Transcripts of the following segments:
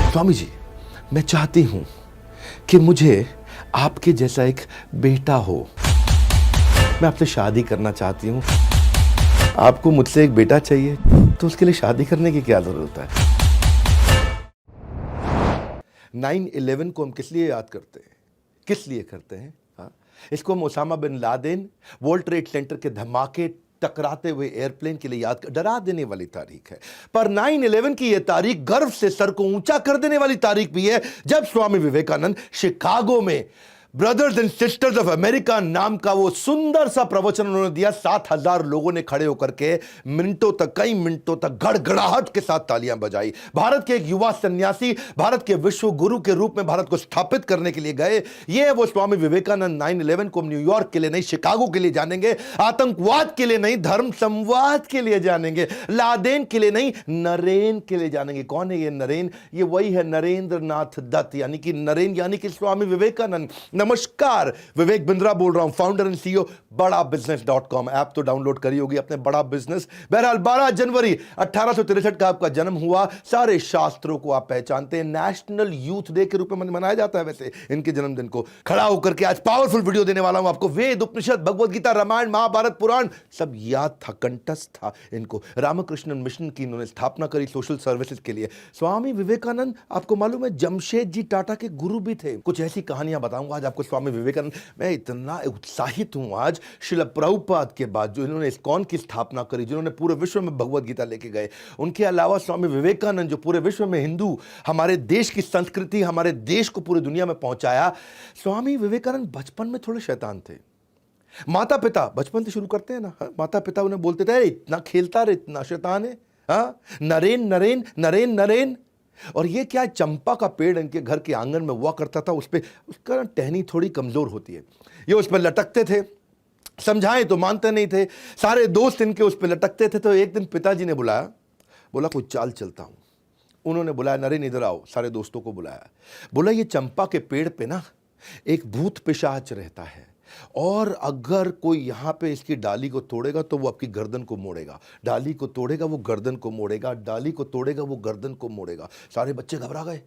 स्वामी जी, मैं चाहती हूं कि मुझे आपके जैसा एक बेटा हो। मैं आपसे शादी करना चाहती हूं। आपको मुझसे एक बेटा चाहिए, तो उसके लिए शादी करने की क्या जरूरत है? 9/11 को हम किस लिए याद करते हैं? किस लिए करते हैं? हाँ, इसको हम Osama bin Laden, world trade center के धमाके, टकराते हुए एयरप्लेन के लिए याद कर, डरा देने वाली तारीख है। पर 9/11 की यह तारीख गर्व से सर को ऊंचा कर देने वाली तारीख भी है, जब स्वामी विवेकानंद शिकागो में brothers and sisters of America नाम का वो सुंदर सा प्रवचन उन्होंने दिया। 7,000 लोगों ने खड़े होकर के मिनटों तक, कई मिनटों तक गड़गड़ाहट के साथ तालियां बजाई। भारत के एक युवा सन्यासी भारत के विश्व गुरु के रूप में भारत को स्थापित करने के लिए गए। ये है वो स्वामी विवेकानंद। 9/11 को हम न्यूयॉर्क के लिए नहीं, शिकागो के लिए जानेंगे। आतंकवाद के लिए नहीं, धर्म संवाद के लिए जानेंगे। लादेन के लिए नहीं, नरेन के लिए जानेंगे। कौन है ये नरेन? ये वही है नरेंद्र नाथ दत्त, यानी कि नरेन यानी कि स्वामी विवेकानंद। नमस्कार, विवेक बिंद्रा बोल रहा हूं, founder and CEO badabusiness.com। App तो डाउनलोड करी होगी अपने बड़ा बिजनेस। बहरहाल 12 जनवरी 1863 का आपका जन्म हुआ। सारे शास्त्रों को आप पहचानते हैं। नेशनल यूथ डे के रूप में मनाया जाता है वैसे इनके जन्मदिन को। खड़ा होकर के आज पावरफुल वीडियो देने वाला हूं आपको। वेद, उपनिषद, भगवद गीता, रामायण, महाभारत, पुराण सब याद था, कंठस्थ था इनको। रामकृष्ण मिशन की इन्होंने स्थापना करी सोशल सर्विसेज के लिए। स्वामी विवेकानंद, आपको मालूम है, जमशेद जी टाटा के गुरु भी थे। कुछ ऐसी कहानियां बताऊंगा आज आपको स्वामी विवेकानंद। मैं इतना उत्साहित हूं आज श्रील प्रभुपाद के बाद, जो इन्होंने इस्कॉन की स्थापना करी, जिन्होंने पूरे विश्व में भगवद गीता लेके गए। उनके अलावा स्वामी विवेकानंद जो पूरे विश्व में हिंदू, हमारे देश की संस्कृति, हमारे देश को पूरी दुनिया में पहुंचाया। स्वामी विवेकानंद बचपन में थोड़े शैतान थे। माता पिता, बचपन से शुरू करते हैं ना, माता पिता उन्हें बोलते थे इतना खेलता रहे, इतना शैतान है, हाँ, नरेन नरेन नरेन नरेन। और ये क्या है, चंपा का पेड़ इनके घर के आंगन में हुआ करता था। उस पे उसका टहनी थोड़ी कमजोर होती है, ये उस पर लटकते थे। समझाएं तो मानते नहीं थे। सारे दोस्त इनके उस पर लटकते थे। तो एक दिन पिताजी ने बुलाया, बोला कोई चाल चलता हूं। उन्होंने बुलाया, नरेन इधर आओ। सारे दोस्तों को बुलाया, बोला ये चंपा के पेड़ पे ना एक भूत पिशाच रहता है, और अगर कोई यहां पे इसकी डाली को तोड़ेगा तो वो आपकी गर्दन को मोड़ेगा। डाली को तोड़ेगा वो गर्दन को मोड़ेगा, डाली को तोड़ेगा वो गर्दन को मोड़ेगा। सारे बच्चे घबरा गए,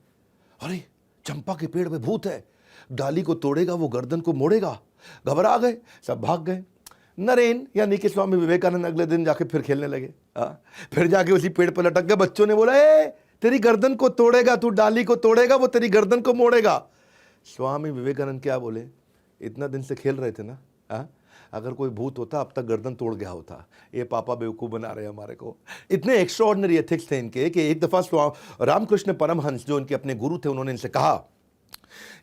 अरे चंपा के पेड़ पे भूत है, डाली को तोड़ेगा वो गर्दन को मोड़ेगा। घबरा गए, सब भाग गए। नरेन यानी कि स्वामी विवेकानंद अगले दिन जाके फिर खेलने लगे। फिर जाके उसी पेड़ पर लटक गए। बच्चों ने बोला तेरी गर्दन को तोड़ेगा, तू डाली को तोड़ेगा वो तेरी गर्दन को मोड़ेगा। स्वामी विवेकानंद क्या बोले, इतना दिन से खेल रहे थे ना, अगर कोई भूत होता अब तक गर्दन तोड़ गया होता। ये पापा बेवकूफ़ बना रहे हैं हमारे को। इतने एक्स्ट्राऑर्डिनरी एथिक्स थे इनके कि एक दफ़ा रामकृष्ण परमहंस जो इनके अपने गुरु थे, उन्होंने इनसे कहा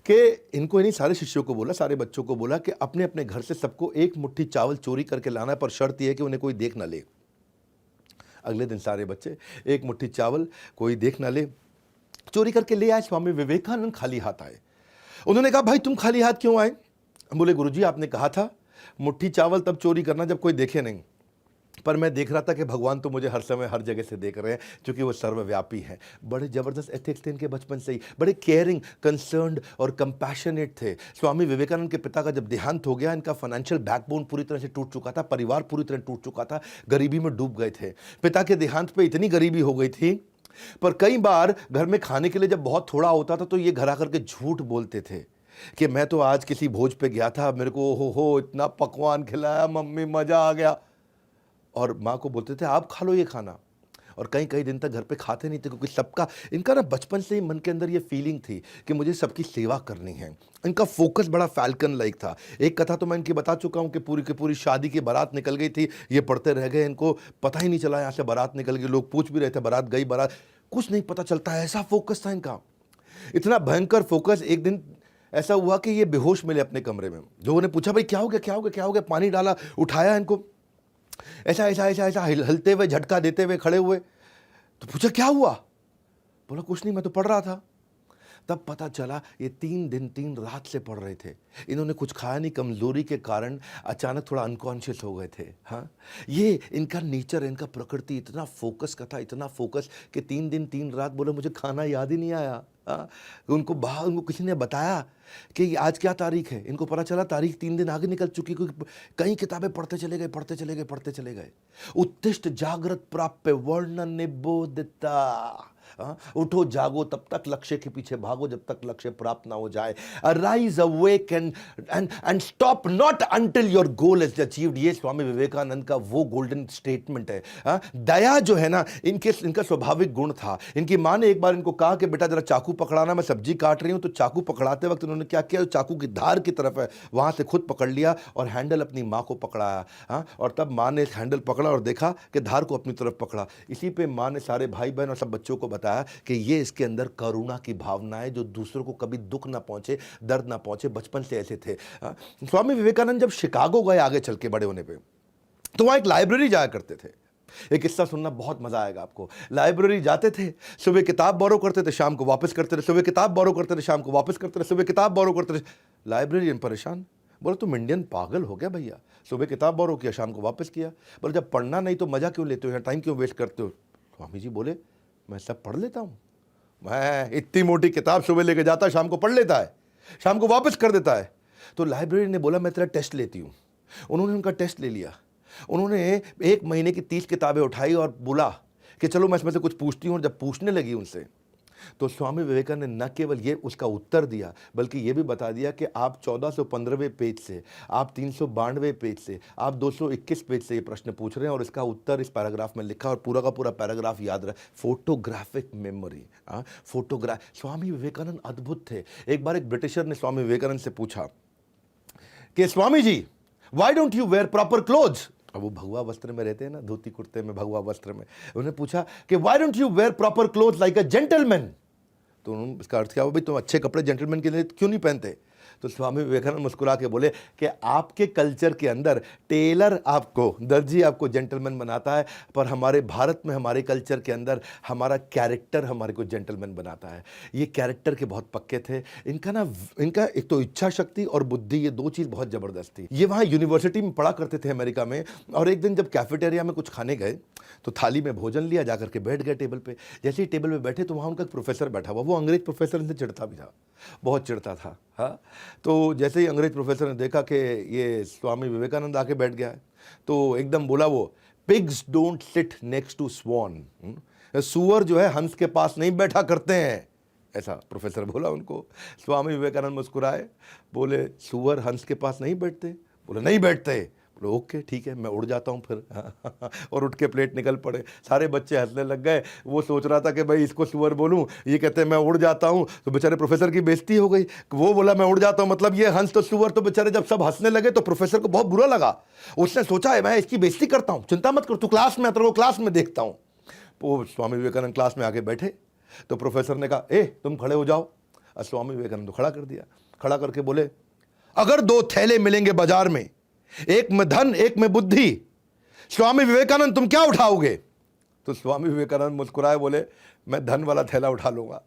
कि इनको, इन्हीं सारे शिष्यों को बोला, सारे बच्चों को बोला कि अपने अपने घर से सबको एक मुट्ठी चावल चोरी करके लाना है, पर शर्त यह है कि उन्हें कोई देख ना ले। अगले दिन सारे बच्चे एक मुट्ठी चावल, कोई देख ना ले, चोरी करके ले आए। स्वामी विवेकानंद खाली हाथ आए। उन्होंने कहा भाई तुम खाली हाथ क्यों आए? बोले गुरुजी आपने कहा था मुट्ठी चावल तब चोरी करना जब कोई देखे नहीं, पर मैं देख रहा था कि भगवान तो मुझे हर समय हर जगह से देख रहे हैं, क्योंकि वो सर्वव्यापी हैं। बड़े जबरदस्त एथिक्स थे इनके बचपन से ही, बड़े केयरिंग, कंसर्न्ड और कंपैशनेट थे। स्वामी विवेकानंद के पिता का जब देहांत हो गया, इनका फाइनेंशियल बैकबोन पूरी तरह से टूट चुका था, परिवार पूरी तरह टूट चुका था, गरीबी में डूब गए थे। पिता के देहांत पर इतनी गरीबी हो गई थी, पर कई बार घर में खाने के लिए जब बहुत थोड़ा होता था तो ये घर आकर के झूठ बोलते थे कि मैं तो आज किसी भोज पे गया था, मेरे को हो इतना पकवान खिलाया मम्मी, मजा आ गया। और माँ को बोलते थे आप खा लो ये खाना, और कई कई दिन तक घर पे खाते नहीं थे, क्योंकि सबका, इनका ना बचपन से ही मन के अंदर ये फीलिंग थी कि मुझे सबकी सेवा करनी है। इनका फोकस बड़ा फैल्कन लाइक था। एक कथा तो मैं इनकी बता चुका हूँ कि पूरी की पूरी शादी की बारात निकल गई थी, ये पढ़ते रह गए, इनको पता ही नहीं चला यहाँ से बारात निकल गई। लोग पूछ भी रहे थे बारात गई, बारात, कुछ नहीं पता चलता है, ऐसा फोकस था इनका, इतना भयंकर फोकस। एक दिन ऐसा हुआ कि ये बेहोश मिले अपने कमरे में। लोगों ने पूछा भाई क्या हो गया, क्या हो गया, क्या हो गया? पानी डाला, उठाया इनको, ऐसा ऐसा ऐसा ऐसा हिलते हुए, झटका देते हुए खड़े हुए। तो पूछा क्या हुआ? बोला कुछ नहीं, मैं तो पढ़ रहा था। तब पता चला ये 3 दिन 3 रात से पढ़ रहे थे। इन्होंने कुछ खाया नहीं, कमजोरी के कारण अचानक थोड़ा अनकॉन्शियस हो गए थे। हाँ, ये इनका नेचर, इनका प्रकृति इतना फोकस का था, इतना फोकस कि 3 दिन 3 रात बोले मुझे खाना याद ही नहीं आया। उनको बाहर, उनको किसी ने बताया कि आज क्या तारीख है। इनको पता चला तारीख 3 दिन आगे निकल चुकी, क्योंकि कई किताबें पढ़ते चले गए, पढ़ते चले गए, पढ़ते चले गए। उत्तिष्ठ जागृत प्राप्य वर्ण निबोधता, उठो जागो तब तक लक्ष्य के पीछे भागो जब तक लक्ष्य प्राप्त ना हो जाए। Rise awake and stop not until your goal is achieved. ये स्वामी विवेकानंद का वो गोल्डन स्टेटमेंट है। दया जो है ना, इनका स्वाभाविक गुण था। इनकी माँ ने एक बार इनको कहा कि बेटा जरा चाकू पकड़ाना, मैं सब्जी काट रही हूं। तो चाकू पकड़ाते वक्त उन्होंने क्या किया, चाकू की धार की तरफ है वहां से खुद पकड़ लिया और हैंडल अपनी माँ को पकड़ाया। और तब माँ ने हैंडल पकड़ा और देखा कि धार को अपनी तरफ पकड़ा। इसी पे माँ ने सारे भाई बहन और सब बच्चों को बताया कि ये इसके अंदर करुणा की भावना है, जो दूसरों को कभी दुख ना पहुंचे, दर्द ना पहुंचे, बचपन से ऐसे थे। स्वामी विवेकानंद जब शिकागो गए आगे चल के बड़े होने पे, तो वहां एक लाइब्रेरी जाया करते थे। एक किस्सा सुनना बहुत मजा आएगा आपको। लाइब्रेरी जाते थे, सुबह किताब बोरो करते थे, शाम को वापस करते थे, सुबह किताब बोरो करते थे, शाम को वापस करते थे, सुबह किताब बोरो करते थे। लाइब्रेरियन परेशान, बोले तुम इंडियन पागल हो गया भैया, सुबह किताब बोरो किया, शाम को वापस किया। बोले जब पढ़ना नहीं तो मजा क्यों लेते हो, यहाँ टाइम क्यों वेस्ट करते हो। स्वामी जी बोले मैं सब पढ़ लेता हूँ, मैं इतनी मोटी किताब सुबह लेके जाता, शाम को पढ़ लेता है, शाम को वापस कर देता है। तो लाइब्रेरी ने बोला मैं तेरा टेस्ट लेती हूँ। उन्होंने उनका टेस्ट ले लिया। उन्होंने 1 महीने की 30 किताबें उठाई और बोला कि चलो मैं इसमें से कुछ पूछती हूँ। और जब पूछने लगी उनसे, तो स्वामी विवेकानंद ने न केवल ये उसका उत्तर दिया, बल्कि ये भी बता दिया कि आप 1415वें पेज से, आप 392वें पेज से, आप 221 पेज से ये प्रश्न पूछ रहे हैं और इसका उत्तर इस पैराग्राफ में लिखा। और पूरा का पूरा पैराग्राफ याद रहा। फोटोग्राफिक मेमोरी, स्वामी विवेकानंद अद्भुत थे। एक बार एक ब्रिटिशर ने स्वामी विवेकानंद से पूछा कि Swami ji why don't you wear proper clothes. अब वो भगवा वस्त्र में रहते हैं ना, धोती कुर्ते में, भगवा वस्त्र में। उन्होंने पूछा कि why don't you wear proper cloth like a gentleman. तो उन्होंने इसका अर्थ क्या हुआ, भाई तुम अच्छे कपड़े जेंटलमैन के लिए क्यों नहीं पहनते। तो स्वामी विवेकानंद मुस्कुरा के बोले कि आपके कल्चर के अंदर टेलर आपको, दर्जी आपको जेंटलमैन बनाता है, पर हमारे भारत में, हमारे कल्चर के अंदर हमारा कैरेक्टर हमारे को जेंटलमैन बनाता है। ये कैरेक्टर के बहुत पक्के थे। इनका एक तो इच्छा शक्ति और बुद्धि, ये 2 चीज़ बहुत ज़बरदस्त थी। ये वहाँ यूनिवर्सिटी में पढ़ा करते थे अमेरिका में। और एक दिन जब कैफेटेरिया में कुछ खाने गए तो थाली में भोजन लिया, जाकर के बैठ गए टेबल पे। जैसे ही टेबल पे बैठे तो वहाँ उनका एक प्रोफेसर बैठा हुआ। वो अंग्रेज प्रोफेसर इनसे चिढ़ता भी था, बहुत चिढ़ता था। हाँ, तो जैसे ही अंग्रेज प्रोफेसर ने देखा कि ये स्वामी विवेकानंद आके बैठ गया है, तो एकदम बोला वो, pigs don't sit next to swan. सुअर जो है हंस के पास नहीं बैठा करते हैं, ऐसा प्रोफेसर बोला उनको। स्वामी विवेकानंद मुस्कुराए, बोले सुअर हंस के पास नहीं बैठते। बोले नहीं बैठते। बोले ओके ठीक है, मैं उड़ जाता हूँ फिर। और उठ के प्लेट निकल पड़े। सारे बच्चे हंसने लग गए। वो सोच रहा था कि भाई इसको सुअर बोलूँ, ये कहते हैं मैं उड़ जाता हूँ। तो बेचारे प्रोफेसर की बेइज्जती हो गई। वो बोला मैं उड़ जाता हूँ, मतलब ये हंस तो सुअर। तो बेचारे जब सब हंसने लगे तो प्रोफेसर को बहुत बुरा लगा। उसने सोचा है मैं इसकी बेइज्जती करता हूँ, चिंता मत कर, तू क्लास में, तो क्लास में देखता हूँ। वो स्वामी विवेकानंद क्लास में आके बैठे तो प्रोफेसर ने कहा ए तुम खड़े हो जाओ। और स्वामी विवेकानंद को खड़ा कर दिया। खड़ा करके बोले अगर 2 थैले मिलेंगे बाजार में, एक में धन एक में बुद्धि, स्वामी विवेकानंद तुम क्या उठाओगे। तो स्वामी विवेकानंद मुस्कुराए, बोले मैं धन वाला थैला उठा लूंगा।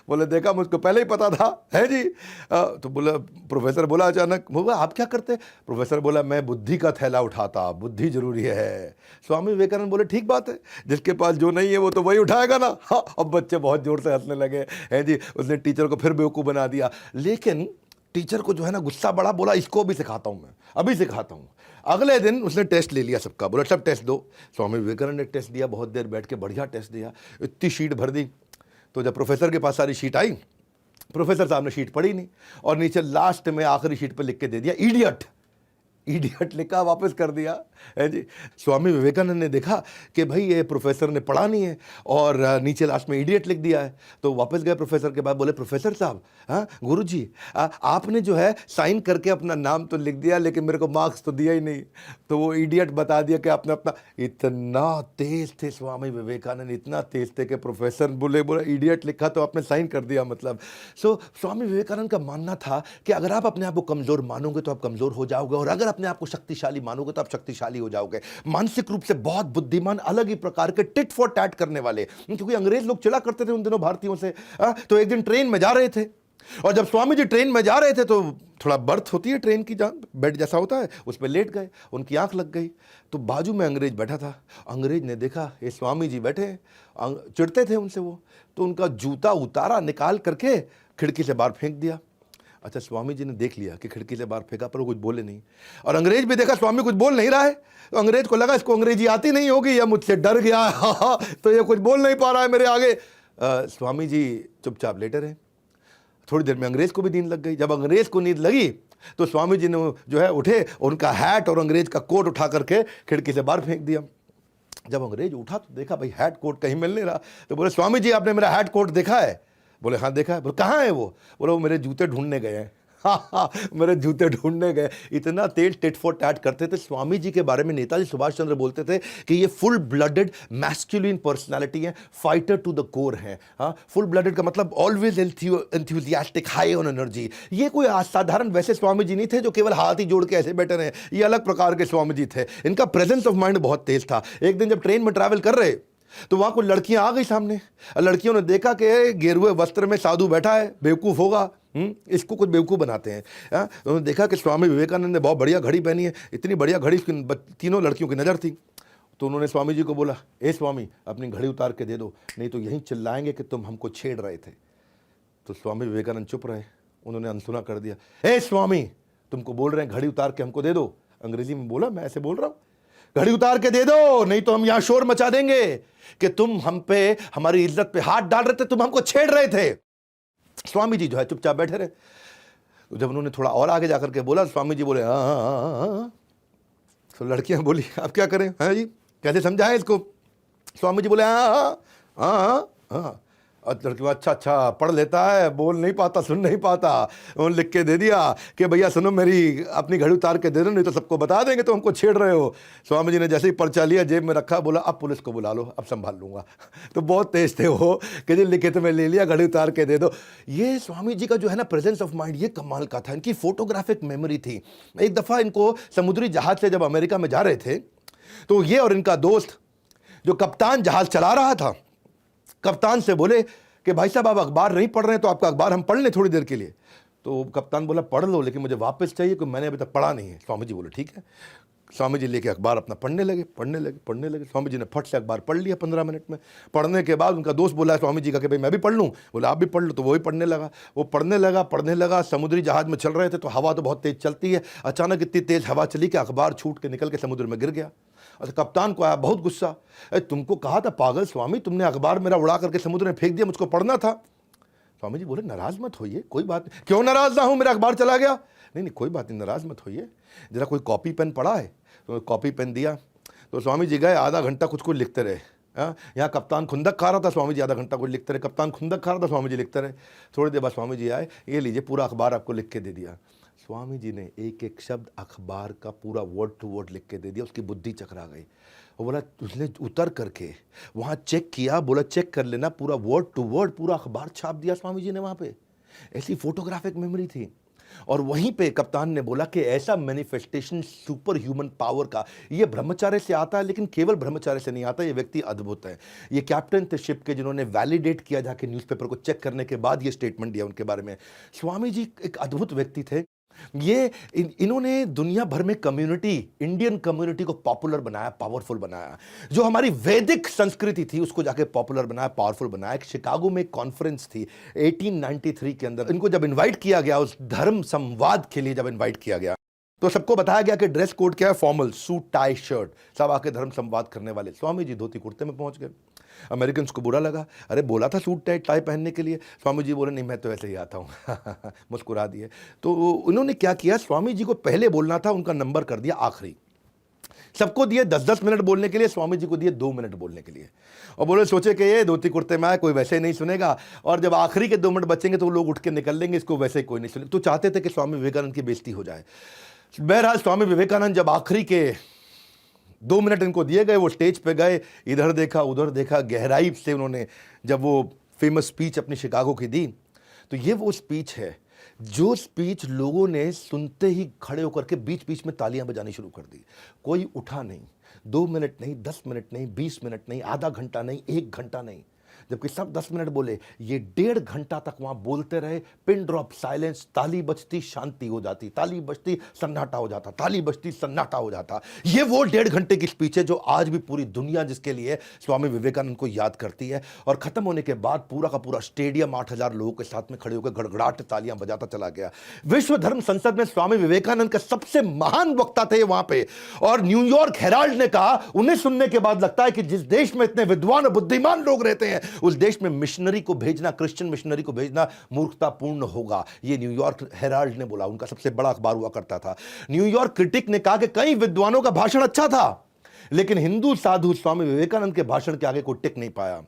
बोले देखा, मुझको पहले ही पता था, है जी। तो बोला, प्रोफेसर बोला अचानक, बोला आप क्या करते। प्रोफेसर बोला मैं बुद्धि का थैला उठाता, बुद्धि जरूरी है। स्वामी विवेकानंद बोले ठीक बात है, जिसके पास जो नहीं है वो तो वही उठाएगा ना। हाँ, अब बच्चे बहुत जोर से हंसने लगे, है जी। उसने टीचर को फिर बेवकूफ़ बना दिया। लेकिन टीचर को जो है ना गुस्सा बड़ा, बोला इसको भी सिखाता हूँ, मैं अभी सिखाता हूँ। अगले दिन उसने टेस्ट ले लिया सबका, बोला सब टेस्ट दो। स्वामी विवेकानंद ने टेस्ट दिया, बहुत देर बैठ के बढ़िया टेस्ट दिया, इतनी शीट भर दी। तो जब प्रोफेसर के पास सारी शीट आई, प्रोफेसर साहब ने शीट पढ़ी नहीं और नीचे लास्ट में आखिरी शीट पर लिख के दे दिया इडियट। इडियट लिखा, वापस कर दिया, है जी। स्वामी विवेकानंद ने देखा कि भाई ये प्रोफेसर ने पढ़ा नहीं है और नीचे लास्ट में इडियट लिख दिया है। तो वापस गए प्रोफेसर के पास, बोले प्रोफेसर साहब, हाँ गुरुजी, आपने जो है साइन करके अपना नाम तो लिख दिया लेकिन मेरे को मार्क्स तो दिया ही नहीं। तो वो इडियट बता दिया कि आपने अपना, इतना तेज थे स्वामी विवेकानंद, इतना तेज थे कि प्रोफेसर बोले इडियट लिखा तो आपने साइन कर दिया मतलब। सो स्वामी विवेकानंद का मानना था कि अगर आप अपने आप को कमज़ोर मानोगे तो आप कमज़ोर हो जाओगे, और अगर अपने आप को शक्तिशाली मानोगे तो आप शक्तिशाली हो जाओगे। मानसिक रूप से बहुत बुद्धिमान, अलग ही प्रकार के टिट फॉर टैट करने वाले, क्योंकि अंग्रेज लोग चिढ़ा करते थे उन दिनों भारतीयों से। तो एक दिन ट्रेन में जा रहे थे और जब स्वामी जी ट्रेन में जा रहे थे तो थोड़ा बर्थ होती है ट्रेन की, जान बेड जैसा होता है, उस पर लेट गए, उनकी आंख लग गई। तो बाजू में अंग्रेज बैठा था। अंग्रेज ने देखा ये स्वामी जी बैठे, चिढ़ते थे उनसे वो, तो उनका जूता उतारा, निकाल करके खिड़की से बाहर फेंक दिया। अच्छा, स्वामी जी ने देख लिया कि खिड़की से बाहर फेंका, पर वो कुछ बोले नहीं। और अंग्रेज भी देखा स्वामी कुछ बोल नहीं रहा है, तो अंग्रेज को लगा इसको अंग्रेजी आती नहीं होगी या मुझसे डर गया है, तो ये कुछ बोल नहीं पा रहा है मेरे आगे। स्वामी जी चुपचाप लेटे रहे। थोड़ी देर में अंग्रेज को भी नींद लग गई। जब अंग्रेज को नींद लगी तो स्वामी जी ने जो है उठे, उनका हैट और अंग्रेज का कोट उठा करके खिड़की से बाहर फेंक दिया। जब अंग्रेज उठा तो देखा भाई हैट कोट कहीं मिल नहीं रहा, तो बोले स्वामी जी आपने मेरा हैट कोट देखा है? बोले हाँ देखा है। बोले कहाँ है वो? बोले वो मेरे जूते ढूंढने गए हैं। हाँ, मेरे जूते ढूंढने गए। इतना तेज टिट फॉर टैट करते थे। स्वामी जी के बारे में नेताजी सुभाष चंद्र बोलते थे कि ये फुल ब्लडेड मैस्कुलिन पर्सनालिटी है, फाइटर टू द कोर है। हाँ, फुल ब्लडेड का मतलब always enthusiastic, high on energy. ये कोई असाधारण वैसे स्वामी जी नहीं थे जो केवल हाथ ही जोड़ के ऐसे बैठे रहे। ये अलग प्रकार के स्वामी जी थे। इनका प्रेजेंस ऑफ माइंड बहुत तेज था। एक दिन जब ट्रेन में ट्रैवल कर रहे तो वहां कुछ लड़कियां आ गई सामने। लड़कियों ने देखा कि गेरुए वस्त्र में साधु बैठा है, बेवकूफ होगा, इसको कुछ बेवकूफ बनाते हैं। उन्होंने देखा कि स्वामी विवेकानंद ने बहुत बढ़िया घड़ी पहनी है, इतनी बढ़िया घड़ी तीनों लड़कियों की नज़र थी। तो उन्होंने स्वामी जी को बोला, ए स्वामी अपनी घड़ी उतार के दे दो, नहीं तो यहीं चिल्लाएंगे कि तुम हमको छेड़ रहे थे। तो स्वामी विवेकानंद चुप रहे। उन्होंने अनसुना कर दिया, ए स्वामी तुमको बोल रहे हैं घड़ी उतार के हमको दे दो। अंग्रेजी में बोला, मैं ऐसे बोल रहा हूँ, घड़ी उतार के दे दो, नहीं तो हम यहां शोर मचा देंगे कि तुम हम पे, हमारी इज्जत पे हाथ डाल रहे थे, तुम हमको छेड़ रहे थे। स्वामी जी जो है चुपचाप बैठे रहे। तो जब उन्होंने थोड़ा और आगे जाकर के बोला, स्वामी जी बोले हाँ। तो लड़कियां बोली अब क्या करें, हाँ जी कैसे समझाएं इसको? स्वामी जी बोले हाँ। और लड़की अच्छा पढ़ लेता है, बोल नहीं पाता, सुन नहीं पाता। उन्होंने लिख के दे दिया कि भैया सुनो, मेरी अपनी घड़ी उतार के दे दो, नहीं तो सबको बता देंगे तो हमको छेड़ रहे हो। स्वामी जी ने जैसे ही पर्चा लिया, जेब में रखा, बोला अब पुलिस को बुला लो, अब संभाल लूंगा। तो बहुत तेज थे वो कि जो लिखे तो मैं ले लिया, घड़ी उतार के दे दो। ये स्वामी जी का जो है ना प्रेजेंस ऑफ माइंड, ये कमाल का था। इनकी फोटोग्राफिक मेमोरी थी। एक दफ़ा इनको समुद्री जहाज से जब अमेरिका में जा रहे थे तो ये और इनका दोस्त जो कप्तान जहाज चला रहा था, कप्तान से बोले कि भाई साहब आप अखबार नहीं पढ़ रहे हैं तो आपका अखबार हम पढ़ लें थोड़ी देर के लिए। तो कप्तान बोला पढ़ लो, लेकिन मुझे वापस चाहिए क्योंकि मैंने अभी तक पढ़ा नहीं है। स्वामी जी बोले ठीक है। स्वामी जी लेके अखबार अपना पढ़ने लगे। स्वामी जी ने फट से अखबार पढ़ लिया 15 मिनट में। पढ़ने के बाद उनका दोस्त बोला स्वामी जी का कि भाई मैं भी पढ़ लूँ। बोला आप भी पढ़ लो। तो वो भी पढ़ने लगा। वो पढ़ने लगा। समुद्री जहाज में चल रहे थे तो हवा तो बहुत तेज़ चलती है। अचानक इतनी तेज़ हवा चली कि अखबार छूट के निकल के समुद्र में गिर गया। और कप्तान को आया बहुत गुस्सा, तुमको कहा था पागल स्वामी, तुमने अखबार मेरा उड़ा करके समुद्र में फेंक दिया, मुझको पढ़ना था। स्वामी जी बोले नाराज मत होइए, कोई बात नहीं। क्यों नाराज ना हूं, मेरा अखबार चला गया। नहीं कोई बात नहीं, नाराज मत होइए, जरा कोई कॉपी पेन पड़ा है? तो कॉपी पेन दिया। तो स्वामी जी गए, आधा घंटा कुछ लिखते रहे। यहाँ कप्तान खुंदक खा रहा था, स्वामी जी आधा घंटा कुछ लिखते रहे। कप्तान खुंदक खा रहा था, स्वामी जी लिखते रहे। थोड़ी देर बाद स्वामी जी आए, ये लीजिए पूरा अखबार आपको लिख के दे दिया। स्वामी जी ने एक एक शब्द अखबार का पूरा वर्ड टू वर्ड लिख के दे दिया। उसकी बुद्धि चकरा गई। वो बोला उसने उतर करके वहाँ चेक किया, बोला चेक कर लेना, पूरा वर्ड टू वर्ड पूरा अखबार छाप दिया स्वामी जी ने वहाँ पे। ऐसी फोटोग्राफिक मेमोरी थी। और वहीं पे कप्तान ने बोला कि ऐसा मैनिफेस्टेशन सुपर ह्यूमन पावर का ये ब्रह्मचार्य से आता है, लेकिन केवल ब्रह्मचार्य से नहीं आता, ये व्यक्ति अद्भुत है। ये कैप्टन थे शिप के जिन्होंने वैलिडेट किया, जाके न्यूज़पेपर को चेक करने के बाद ये स्टेटमेंट दिया उनके बारे में। स्वामी जी एक अद्भुत व्यक्ति थे। ये इन्होंने दुनिया भर में कम्युनिटी, इंडियन कम्युनिटी को पॉपुलर बनाया, पावरफुल बनाया। जो हमारी वैदिक संस्कृति थी उसको जाके पॉपुलर बनाया, पावरफुल बनाया। एक शिकागो में एक कॉन्फ्रेंस थी 1893 के अंदर। इनको जब इनवाइट किया गया, उस धर्म संवाद के लिए जब इनवाइट किया गया, तो सबको बताया गया कि ड्रेस कोड क्या है, फॉर्मल सूट टाई शर्ट, सब आके धर्म संवाद करने वाले। स्वामी जी धोती कुर्ते में पहुंच गए। अमेरिकन को बुरा लगा, अरे बोला था सूट टाई पहनने के लिए। स्वामी जी बोले नहीं मैं तो ऐसे ही आता हूँ। मुस्कुरा दिए। तो उन्होंने क्या किया, स्वामी जी को पहले बोलना था, उनका नंबर कर दिया आखिरी। सबको दिए 10-10 मिनट बोलने के लिए, स्वामी जी को दिए 2 मिनट बोलने के लिए। और बोले सोचे कि ये धोती कुर्ते में आए, कोई वैसे ही नहीं सुनेगा, और जब आखिरी के 2 मिनट बचेंगे तो लोग उठ के निकल लेंगे, इसको वैसे ही कोई नहीं सुनेगा। तो चाहते थे कि स्वामी विवेकानंद की बेइज्जती हो जाए। बहरहाल स्वामी विवेकानंद जब आखिरी के 2 मिनट इनको दिए गए, वो स्टेज पे गए, इधर देखा उधर देखा, गहराई से उन्होंने जब वो फेमस स्पीच अपनी शिकागो की दी, तो ये वो स्पीच है जो स्पीच लोगों ने सुनते ही खड़े होकर के बीच बीच में तालियां बजानी शुरू कर दी। कोई उठा नहीं। 2 मिनट नहीं, 10 मिनट नहीं, 20 मिनट नहीं, आधा घंटा नहीं, 1 घंटा नहीं, जबकि सब 10 मिनट बोले, ये 1.5 घंटा तक वहां बोलते रहे। पिन ड्रॉप साइलेंस, ताली बजती शांति हो जाती, ताली बजती सन्नाटा हो जाता, ताली बजती सन्नाटा हो जाता। ये वो 1.5 घंटे की स्पीच है जो आज भी पूरी दुनिया जिसके लिए स्वामी विवेकानंद को याद करती है। और खत्म होने के बाद पूरा का पूरा स्टेडियम 8000 लोगों के साथ में खड़े होकर गड़गड़ाहट तालियां बजाता चला गया। विश्व धर्म संसद में स्वामी विवेकानंद का सबसे महान वक्ता थे वहां पे। और न्यूयॉर्क हेराल्ड ने कहा, उन्हें सुनने के बाद लगता है कि जिस देश में इतने विद्वान और बुद्धिमान लोग रहते हैं उस देश में मिशनरी को भेजना, क्रिश्चियन मिशनरी को भेजना मूर्खतापूर्ण होगा। ये न्यूयॉर्क हेराल्ड ने बोला, उनका सबसे बड़ा अखबार हुआ करता था। न्यूयॉर्क क्रिटिक ने कहा कि कई विद्वानों का भाषण अच्छा था, लेकिन हिंदू साधु स्वामी विवेकानंद के भाषण के आगे कोई टिक नहीं पाया।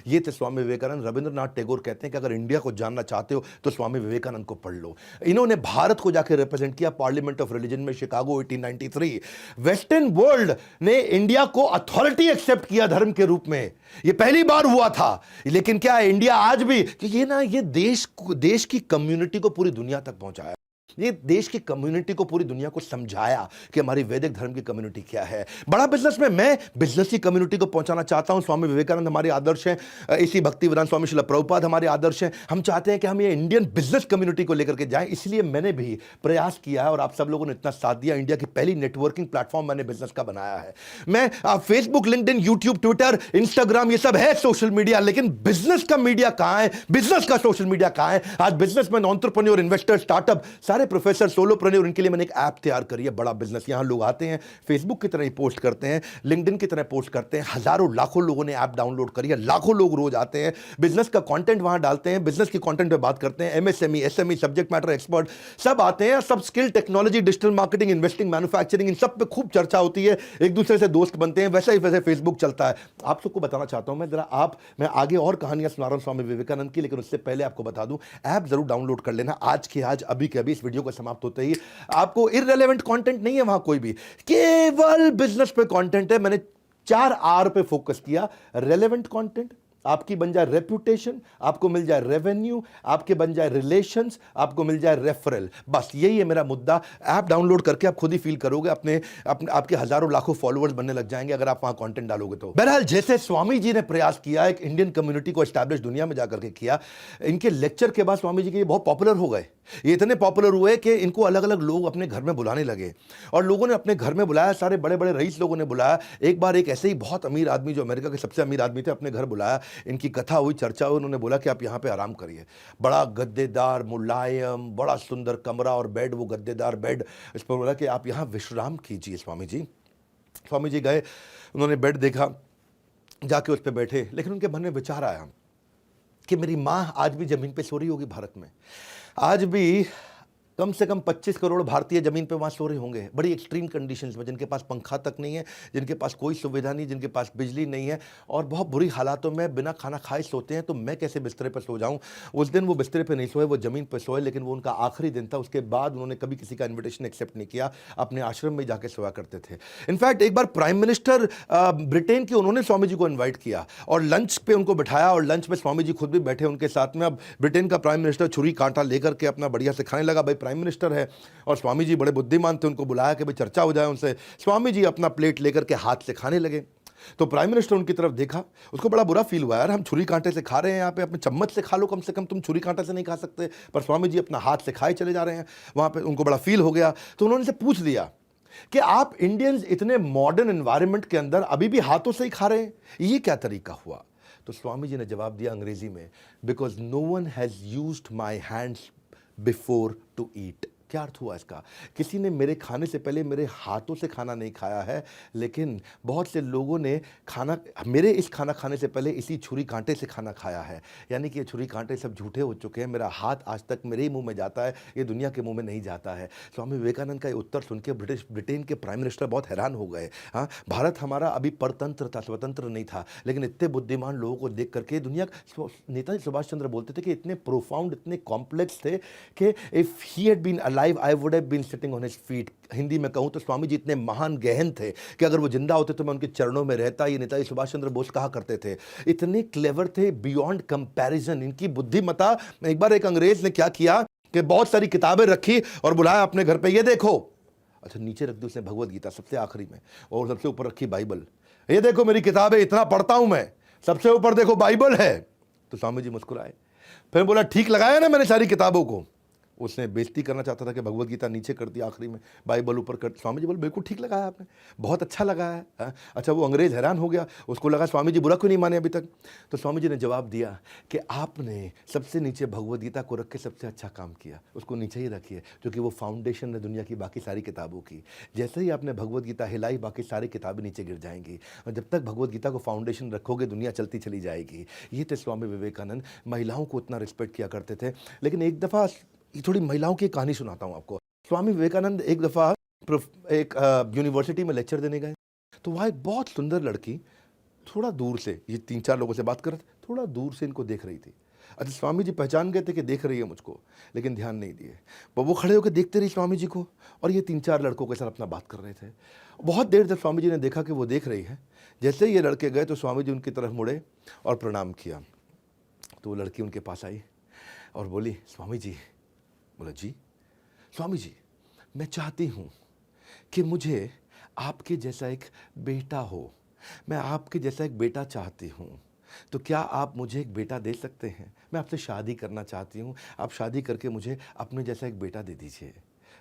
ये थे स्वामी विवेकानंद। रविंद्रनाथ टैगोर कहते हैं कि अगर इंडिया को जानना चाहते हो तो स्वामी विवेकानंद को पढ़ लो। इन्होंने भारत को जाकर रिप्रेजेंट किया पार्लियामेंट ऑफ रिलीजन में, शिकागो 1893। वेस्टर्न वर्ल्ड ने इंडिया को अथॉरिटी एक्सेप्ट किया धर्म के रूप में, ये पहली बार हुआ था। लेकिन क्या है, इंडिया आज भी ये देश की कम्युनिटी को पूरी दुनिया तक पहुंचाया, ये देश की कम्युनिटी को पूरी दुनिया को समझाया कि हमारी वैदिक धर्म की कम्युनिटी क्या है। बड़ा बिजनेस में मैं बिजनेस की कम्युनिटी को पहुंचाना चाहता हूं। स्वामी विवेकानंद हमारे आदर्श हैं, इसी भक्तिवेदांत स्वामी श्रील प्रभुपाद हमारे आदर्श हैं। हम चाहते हैं कि हम ये इंडियन बिजनेस कम्युनिटी को लेकर के जाएं, इसलिए मैंने भी प्रयास किया है और आप सब लोगों ने इतना साथ दिया। इंडिया की पहली नेटवर्किंग प्लेटफॉर्म मैंने बिजनेस का बनाया है। मैं Facebook, LinkedIn, YouTube, Twitter, Instagram, ये सब है सोशल मीडिया, लेकिन बिजनेस का मीडिया कहां है, बिजनेस का सोशल मीडिया कहां है? आज बिजनेसमैन, एंटरप्रेन्योर, इन्वेस्टर, स्टार्टअप, सारे प्रोफेसर, सोलोप्रेन्योर, इनके लिए मैंने एक ऐप तैयार करी है, बड़ा बिजनेस। यहां लोग आते हैं, फेसबुक की तरह ही पोस्ट करते हैं, लिंक्डइन की तरह पोस्ट करते हैं। हजारों लाखों लोगों ने ऐप डाउनलोड करी है, लाखों लोग रोज आते हैं, बिजनेस का कंटेंट वहां डालते हैं, बिजनेस की कंटेंट पे बात करते हैं। MSME, SME, subject matter expert सब आते हैं, सब skill, technology, digital marketing, investing, manufacturing, इन सब पे खूब चर्चा होती है, एक दूसरे से दोस्त बनते हैं। वैसे ही फेसबुक चलता है। आप सबको बताना चाहता हूं मैं आगे और कहानियां सुना रहा हूं स्वामी विवेकानंद की, लेकिन उससे पहले आपको बता दूं, ऐप जरूर डाउनलोड कर लेना आज के आज, अभी के अभी, इस वीडियो को समाप्त होते ही। आपको इररिलेवेंट कंटेंट नहीं है वहां, कोई भी, केवल बिजनेस पे कंटेंट है। मैंने 4 आर पे फोकस किया। रेलेवेंट कंटेंट, आपकी बन जाए रेपुटेशन, आपको मिल जाए रेवेन्यू, आपके बन जाए रिलेशंस, आपको मिल जाए रेफरल। बस यही है मेरा मुद्दा। ऐप डाउनलोड करके आप खुद ही फील करोगे, आपके हजारों लाखों फॉलोअर्स बनने लग जाएंगे अगर आप वहां कंटेंट डालोगे तो। बहरहाल, जैसे स्वामी जी ने प्रयास किया, एक इंडियन कम्युनिटी को एस्टैब्लिश दुनिया में जाकर के किया, इनके लेक्चर के बाद स्वामी जी के बहुत पॉपुलर हो गए। ये इतने पॉपुलर हुए कि इनको अलग अलग लोग अपने घर में बुलाने लगे, और लोगों ने अपने घर में बुलाया, सारे बड़े बड़े रईस लोगों ने बुलाया। एक बार एक ऐसे ही बहुत अमीर आदमी, जो अमेरिका के सबसे अमीर आदमी थे, अपने घर बुलाया। इनकी कथा हुई, चर्चा हुई, उन्होंने बोला कि आप यहाँ पे आराम करिए। बड़ा गद्देदार, मुलायम, बड़ा सुंदर कमरा और बेड, वो गद्देदार बेड। इस पर बोला कि आप यहाँ विश्राम कीजिए स्वामी जी। स्वामी जी गए, उन्होंने बेड देखा, जाके उस पर बैठे, लेकिन उनके मन में विचार आया कि मेरी माँ आज भी जमीन पे सो रही होगी भारत में, आज भी कम से कम 25 करोड़ भारतीय जमीन पे वहाँ सो रहे होंगे, बड़ी एक्सट्रीम कंडीशंस में, जिनके पास पंखा तक नहीं है, जिनके पास कोई सुविधा नहीं, जिनके पास बिजली नहीं है, और बहुत बुरी हालातों में बिना खाना खाए सोते हैं। तो मैं कैसे बिस्तरे पर सो जाऊँ? उस दिन वो बिस्तरे पर नहीं सोए, वो ज़मीन पर सोए, लेकिन वो उनका आखिरी दिन था। उसके बाद उन्होंने कभी किसी का इन्विटेशन एक्सेप्ट नहीं किया, अपने आश्रम में जाके सोया करते थे। इनफैक्ट एक बार प्राइम मिनिस्टर ब्रिटेन के, उन्होंने स्वामी जी को इन्वाइट किया और लंच पे उनको बिठाया, और लंच में स्वामी जी खुद भी बैठे उनके साथ में। अब ब्रिटेन का प्राइम मिनिस्टर छुरी कांटा लेकर के अपना बढ़िया से खाने लगा, भाई प्राइम मिनिस्टर है, और स्वामी जी बड़े बुद्धिमान थे, उनको बुलाया कि भाई चर्चा हो जाए उनसे। स्वामी जी अपना प्लेट लेकर के हाथ से खाने लगे। तो प्राइम मिनिस्टर उनकी तरफ देखा, उसको बड़ा बुरा फील हुआ, यार हम छुरी कांटे से खा रहे हैं यहाँ पे, अपने चम्मच से खा लो कम से कम, तुम छुरी कांटे से नहीं खा सकते। पर स्वामी जी अपना हाथ से खाए चले जा रहे हैं वहाँ पे, उनको बड़ा फील हो गया। तो उन्होंने से पूछ लिया कि आप इंडियंस इतने मॉडर्न एनवायरनमेंट के अंदर अभी भी हाथों से ही खा रहे हैं, ये क्या तरीका हुआ? तो स्वामी जी ने जवाब दिया अंग्रेजी में, because no one has used my hands before to eat. क्या अर्थ हुआ इसका? किसी ने मेरे खाने से पहले मेरे हाथों से खाना नहीं खाया है, लेकिन बहुत से लोगों ने मेरे इस खाना खाने से पहले इसी छुरी कांटे से खाना खाया है। यानी कि ये छुरी कांटे सब झूठे हो चुके हैं। मेरा हाथ आज तक मेरे ही मुंह में जाता है, ये दुनिया के मुंह में नहीं जाता है। स्वामी विवेकानंद का ये उत्तर सुन के ब्रिटेन के प्राइम मिनिस्टर बहुत हैरान हो गए। हाँ, भारत हमारा अभी परतंत्र था, स्वतंत्र नहीं था, लेकिन इतने बुद्धिमान लोगों को देख करके दुनिया, नेताजी सुभाष चंद्र बोलते थे कि इतने प्रोफाउंड, इतने कॉम्प्लेक्स थे कि if he had been alive, I would have been sitting on his feet। Hindi में कहूं तो स्वामी जी इतने महान गहन थे कि अगर वो जिंदा होते तो मैं उनके चरणों में रहता। ये नेताजी सुभाष चंद्र बोस कहा करते थे। इतने क्लेवर थे, बियॉन्ड कंपैरिजन इनकी बुद्धिमता। एक बार एक अंग्रेज ने क्या किया कि बहुत सारी किताबें रखी और बुलाया अपने घर पे, ये देखो। अच्छा, नीचे रख दी उसने भगवत गीता सबसे आखिरी में, और सबसे ऊपर रखी बाइबल। ये देखो मेरी किताबें, इतना पढ़ता हूं मैं, सबसे ऊपर देखो बाइबल है। तो स्वामी जी मुस्कुराए, फिर बोला ठीक लगाया ना मैंने सारी किताबों को? उसने बेइज्जती करना चाहता था कि भगवत गीता नीचे कर दी आखिरी में, बाइबल ऊपर कर। स्वामी जी बोले बिल्कुल ठीक लगाया आपने, बहुत अच्छा लगा है। हाँ? अच्छा, वो अंग्रेज़ हैरान हो गया, उसको लगा स्वामी जी बुरा क्यों नहीं माने अभी तक। तो स्वामी जी ने जवाब दिया कि आपने सबसे नीचे भगवत गीता को रख के सबसे अच्छा काम किया, उसको नीचे ही रखिए, क्योंकि वो फाउंडेशन है दुनिया की बाकी सारी किताबों की। जैसे ही आपने भगवत गीता हिलाई, बाकी सारी किताबें नीचे गिर जाएंगी, और जब तक भगवत गीता को फाउंडेशन रखोगे दुनिया चलती चली जाएगी। ये थे स्वामी विवेकानंद, महिलाओं को उतना रिस्पेक्ट किया करते थे। लेकिन एक दफ़ा ये थोड़ी महिलाओं की कहानी सुनाता हूँ आपको। स्वामी विवेकानंद एक दफ़ा एक यूनिवर्सिटी में लेक्चर देने गए, तो वहाँ एक बहुत सुंदर लड़की थोड़ा दूर से, ये 3-4 लोगों से बात कर रहे थे, थोड़ा दूर से इनको देख रही थी। अच्छा, स्वामी जी पहचान गए थे कि देख रही है मुझको, लेकिन ध्यान नहीं दिए। वो खड़े होकर देखते रही स्वामी जी को, और ये 3-4 लड़कों के साथ अपना बात कर रहे थे। बहुत देर तक स्वामी जी ने देखा कि वो देख रही है। जैसे ही ये लड़के गए तो स्वामी जी उनकी तरफ मुड़े और प्रणाम किया। तो वो लड़की उनके पास आई और बोली, स्वामी जी। बोला जी। स्वामी जी, मैं चाहती हूँ कि मुझे आपके जैसा एक बेटा हो, मैं आपके जैसा एक बेटा चाहती हूँ, तो क्या आप मुझे एक बेटा दे सकते हैं? मैं आपसे शादी करना चाहती हूँ, आप शादी करके मुझे अपने जैसा एक बेटा दे दीजिए।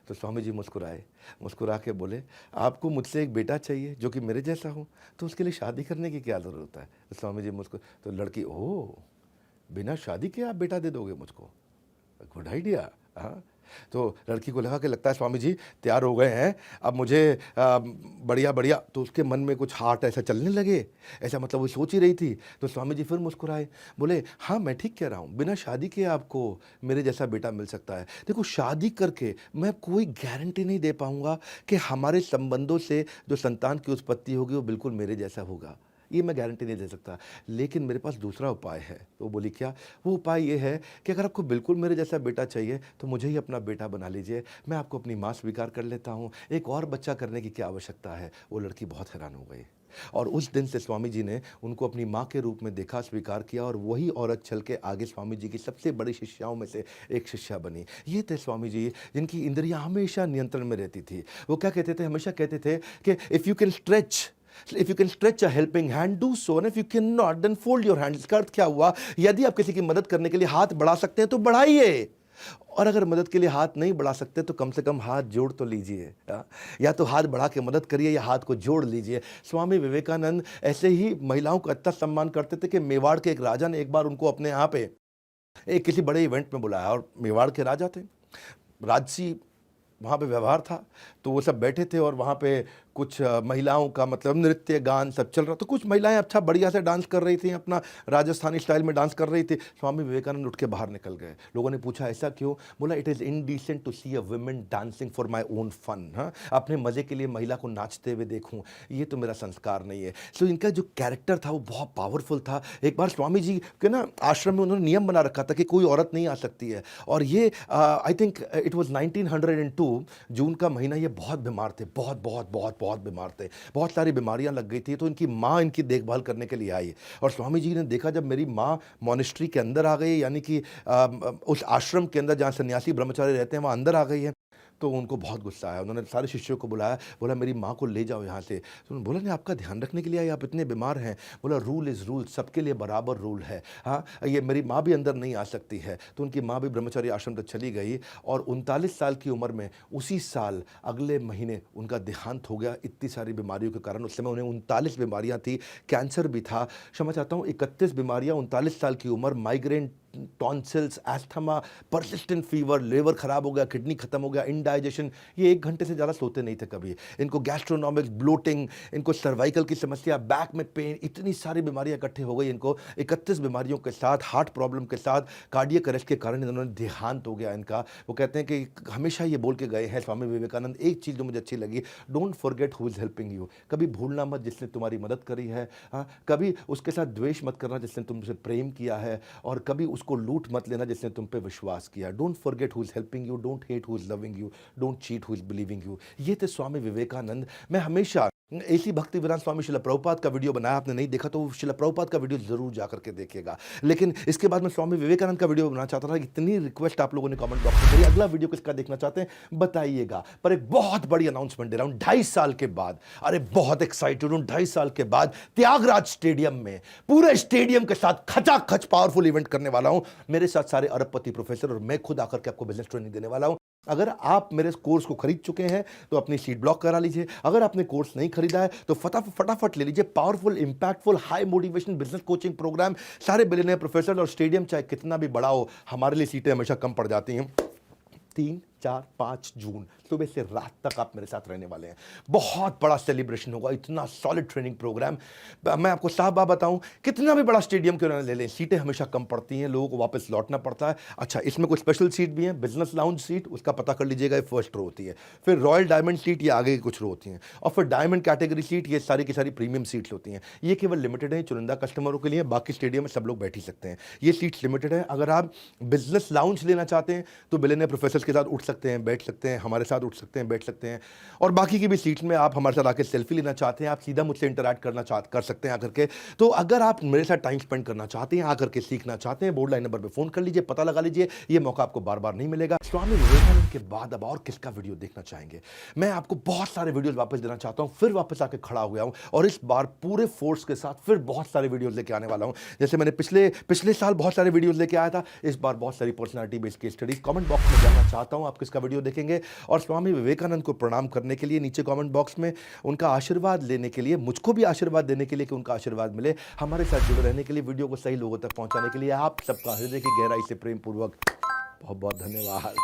तो स्वामी जी मुस्कुराए, मुस्कुरा के बोले, आपको मुझसे एक बेटा चाहिए जो कि मेरे जैसा हो, तो उसके लिए शादी करने की क्या ज़रूरत है? तो स्वामी जी तो लड़की, ओह, बिना शादी के आप बेटा दे दोगे मुझको? Good idea. हाँ, तो लड़की को लगा कि लगता है स्वामी जी तैयार हो गए हैं, अब मुझे बढ़िया बढ़िया। तो उसके मन में कुछ हार्ट ऐसा चलने लगे, ऐसा मतलब वो सोच ही रही थी। तो स्वामी जी फिर मुस्कुराए, बोले, हाँ मैं ठीक कह रहा हूँ, बिना शादी के आपको मेरे जैसा बेटा मिल सकता है। देखो, शादी करके मैं कोई गारंटी नहीं दे पाऊँगा कि हमारे संबंधों से जो संतान की उत्पत्ति होगी वो बिल्कुल मेरे जैसा होगा, ये मैं गारंटी नहीं दे सकता, लेकिन मेरे पास दूसरा उपाय है। तो वो बोली, क्या? वो उपाय ये है कि अगर आपको बिल्कुल मेरे जैसा बेटा चाहिए तो मुझे ही अपना बेटा बना लीजिए, मैं आपको अपनी माँ स्वीकार कर लेता हूँ, एक और बच्चा करने की क्या आवश्यकता है। वो लड़की बहुत हैरान हो गई, और उस दिन से स्वामी जी ने उनको अपनी माँ के रूप में देखा, स्वीकार किया, और वही औरत चल के आगे स्वामी जी की सबसे बड़ी शिष्याओं में से एक शिष्या बनी। ये थे स्वामी जी, जिनकी इंद्रियां हमेशा नियंत्रण में रहती थी। वो क्या कहते थे? हमेशा कहते थे कि if you can stretch a helping hand, do so, and if you can not, then fold your hand. इसका अर्थ क्या हुआ? यदि आप किसी की मदद करने के लिए हाथ बढ़ा सकते हैं तो बढ़ाइए, और अगर मदद के लिए हाथ नहीं बढ़ा सकते तो कम से कम हाथ जोड़ तो लीजिए। या तो हाथ बढ़ा के मदद करिए या हाथ को जोड़ लीजिए। स्वामी विवेकानंद ऐसे ही महिलाओं का इतना सम्मान करते थे कि मेवाड़ के एक राजा ने एक बार उनको अपने यहाँ पे एक किसी बड़े इवेंट में बुलाया, और मेवाड़ के राजा थे, राजसी वहाँ पे व्यवहार था, तो वो सब बैठे थे, और वहाँ पे कुछ महिलाओं का मतलब नृत्य गान सब चल रहा। तो कुछ महिलाएं अच्छा बढ़िया से डांस कर रही थी, अपना राजस्थानी स्टाइल में डांस कर रही थी। स्वामी विवेकानंद उठ के बाहर निकल गए। लोगों ने पूछा ऐसा क्यों? बोला, it is indecent to see a women dancing for my own fun. हाँ, अपने मज़े के लिए महिला को नाचते हुए देखूँ, ये तो मेरा संस्कार नहीं है। सो इनका जो कैरेक्टर था वो बहुत पावरफुल था। एक बार स्वामी जी के ना आश्रम में उन्होंने नियम बना रखा था कि कोई औरत नहीं आ सकती है, और ये आई थिंक इट वॉज 1902 जून का महीना। ये बहुत बीमार थे, बहुत बहुत बहुत बहुत बीमार थे, बहुत सारी बीमारियां लग गई थी। तो इनकी माँ इनकी देखभाल करने के लिए आई, और स्वामी जी ने देखा जब मेरी माँ मॉनेस्ट्री के अंदर आ गई, यानी कि उस आश्रम के अंदर जहाँ सन्यासी ब्रह्मचारी रहते हैं वहाँ अंदर आ गई है, तो उनको बहुत गुस्सा आया। उन्होंने सारे शिष्यों को बुलाया, बोला मेरी माँ को ले जाओ यहाँ से। तो उन्होंने बोला, नहीं, आपका ध्यान रखने के लिए आए, आप इतने बीमार हैं। बोला, रूल इज़ रूल, सबके लिए बराबर रूल है। हाँ, ये मेरी माँ भी अंदर नहीं आ सकती है। तो उनकी माँ भी ब्रह्मचारी आश्रम तक चली गई, और 39 साल की उम्र में उसी साल अगले महीने उनका देहांत हो गया, इतनी सारी बीमारियों के कारण। उस समय उन्हें 39 बीमारियाँ थी, कैंसर भी था, क्षमा चाहता हूँ 31 बीमारियाँ, 39 साल की उम्र, migraine, tonsils, asthma, persistent fever, liver खराब हो गया, किडनी खत्म हो गया, इंडाइजेशन। ये 1 घंटे से ज़्यादा सोते नहीं थे कभी। इनको गैस्ट्रोनॉमिक ब्लोटिंग, इनको सर्वाइकल की समस्या, बैक में पेन, इतनी सारी बीमारियां इकट्ठे हो गई इनको। 31 बीमारियों के साथ, हार्ट प्रॉब्लम के साथ, कार्डियक अरेस्ट के कारण इन्होंने देहांत हो गया इनका। वो कहते हैं कि हमेशा ये बोल के गए हैं स्वामी विवेकानंद, एक चीज़ जो मुझे अच्छी लगी, don't forget who is helping you. कभी भूलना मत जिसने तुम्हारी मदद करी है। हाँ, कभी उसके साथ द्वेष मत करना जिसने तुमसे प्रेम किया है, और कभी उसको लूट मत लेना जिसने तुम पे विश्वास किया। Don't forget who is helping you, don't hate who is loving you, don't cheat who is believing you. ये थे स्वामी विवेकानंद। मैं हमेशा ऐसी भक्ति वेदांत स्वामी शिला प्रभुपाद का वीडियो बनाया, आपने नहीं देखा तो शिला प्रभुपाद का वीडियो जरूर जाकर के देखिएगा। लेकिन इसके बाद मैं स्वामी विवेकानंद का वीडियो बनाना चाहता था। इतनी रिक्वेस्ट आप लोगों ने कमेंट बॉक्स में करी, अगला वीडियो किसका देखना चाहते हैं बताइएगा। पर एक बहुत बड़ी अनाउंसमेंट दे रहा हूं, 2.5 साल के बाद, अरे बहुत एक्साइटेड हूं, 2.5 साल के बाद त्यागराज स्टेडियम में पूरे स्टेडियम के साथ खचाखच पावरफुल इवेंट करने वाला हूं। मेरे साथ सारे अरबपति प्रोफेसर और मैं खुद आकर के आपको बिजनेस ट्रेनिंग देने वाला हूं। अगर आप मेरे कोर्स को खरीद चुके हैं तो अपनी सीट ब्लॉक करा लीजिए। अगर आपने कोर्स नहीं खरीदा है तो फटाफट ले लीजिए। Powerful, impactful, high motivation business coaching programme, सारे बिलियनियर प्रोफेसर, और स्टेडियम चाहे कितना भी बड़ा हो, हमारे लिए सीटें हमेशा कम पड़ जाती हैं। 3, 4, 5 जून सुबह से रात तक आप मेरे साथ रहने वाले हैं। बहुत बड़ा सेलिब्रेशन होगा, इतना सॉलिड ट्रेनिंग प्रोग्राम। मैं आपको साफ बात बताऊं, कितना भी बड़ा स्टेडियम क्यों ना ले लें, सीटें हमेशा कम पड़ती हैं, लोगों को वापस लौटना पड़ता है। अच्छा, इसमें कुछ स्पेशल सीट भी हैं। बिजनेस लाउंज सीट, उसका पता कर लीजिएगा, ये फर्स्ट रो होती है। फिर रॉयल डायमंड सीट, ये आगे की कुछ रो होती हैं। और फिर डायमंड कैटेगरी सीट, ये सारी की सारी प्रीमियम सीट्स होती हैं। ये केवल लिमिटेड है, चुनिंदा कस्टमरों के लिए। बाकी स्टेडियम में सब लोग बैठ ही सकते हैं। ये सीट्स लिमिटेड है। अगर आप बिजनेस लाउंज लेना चाहते हैं तो बिलियनियर प्रोफेसर्स के साथ उठ सकते हैं, बैठ सकते हैं, हमारे साथ उठ सकते हैं, बैठ सकते हैं। और बाकी की भी सीट्स में आप हमारे साथ आकर सेल्फी लेना चाहते हैं, आप सीधा मुझसे इंटरैक्ट कर सकते हैं आकर के। तो अगर आप मेरे साथ टाइम स्पेंड करना चाहते हैं, आकर के सीखना चाहते हैं, बोर्ड लाइन नंबर पे फोन कर लीजिए, पता लगा लीजिए। ये मौका आपको बार बार नहीं मिलेगा। स्वामी विवेकानंद के बाद अब और किसका वीडियो देखना चाहेंगे? मैं आपको बहुत सारे वीडियोस वापस देना चाहता हूं, फिर वापस आके खड़ा हुआ हूं और इस बार पूरे फोर्स के साथ फिर बहुत सारे वीडियोस लेके आने वाला हूं। जैसे मैंने पिछले साल बहुत सारे वीडियोस लेके आया था, इस बार बहुत सारी personality based case studies. Comment box में जानना चाहता हूं आप किसका वीडियो देखेंगे। और स्वामी विवेकानंद को प्रणाम करने के लिए नीचे कमेंट बॉक्स में उनका आशीर्वाद लेने के लिए, मुझको भी आशीर्वाद देने के लिए कि उनका आशीर्वाद मिले, हमारे साथ जुड़े रहने के लिए, वीडियो को सही लोगों तक पहुंचाने के लिए आप सबका हृदय की गहराई से प्रेम पूर्वक बहुत बहुत धन्यवाद।